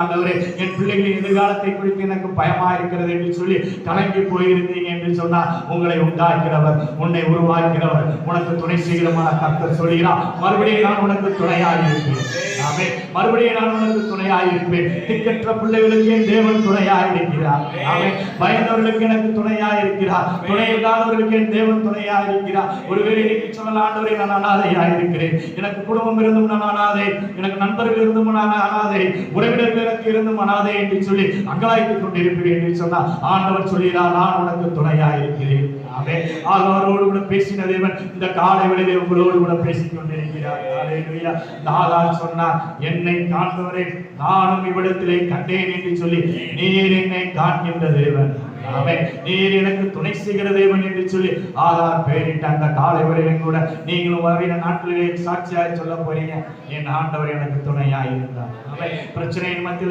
ஆண்டவரே, என் பிள்ளைகளின் எதிர்காலத்தை குறித்து எனக்கு பயமா இருக்கிறது என்று சொல்லி கலங்கி போயிருந்தீங்க என்று சொன்னா, உங்களை உண்டாக்கிறவர், உன்னை உருவாக்கிறவர், உனக்கு துணை செய்கிறமான கர்த்தர் சொல்கிறார், மறுபடியும் நான் உனக்கு துணையாக இருப்பேன். ஆமே, மறுபடியும் நான் உனக்கு துணையாக இருப்பேன். திக்கற்ற பிள்ளைகளுக்கு என் தேவன் துணையாக இருக்கிறார். ஆமே, பயந்தவர்களுக்கு எனக்கு துணையாக இருக்கிறார். துணை இல்லாதவர்களுக்கு என் தேவன் துணையாக இருக்கிறார். ஒருவேளை நீங்க சொல்லலாம், ஆண்டவரே நான் அனாதையாக இருக்கிறேன், எனக்கு குடும்பம் இருந்தும் நான் அனாதை, எனக்கு நண்பர்கள் இருந்தும் நான் அனாதை, உறவினர்கள் இருந்தும் அனாதை என்று சொல்லி அங்கலாய்த்துக் கொண்டிருப்பேன் என்று சொன்னார். ஆண்டவர் சொல்கிறார், நான் உனக்கு துணையாக இருக்கிறேன். ஆகாரோடு கூட பேசின தேவன் இந்த காலை வேளையிலே உங்களோடு கூட பேசிக் கொண்டிருக்கிறார். ஹல்லேலூயா. ஆகார் சொன்னார், என்னை காண்பவரை நானும் இவ்விடத்திலே கண்டேன் என்று சொல்லி, நீர் என்னை காண்கின்ற தேவன், நீர் எனக்கு துணை செய்கிற தேவன் என்று சொல்லி ஆகார் பெயரிட்ட அந்த காலை வேளையிலே கூட நீங்களும் வருகிற நாட்களிலே சாட்சியாக சொல்ல போறீங்க, என் ஆண்டவர் எனக்கு துணையாக இருந்தார். பிரச்சனையின் மத்தியில்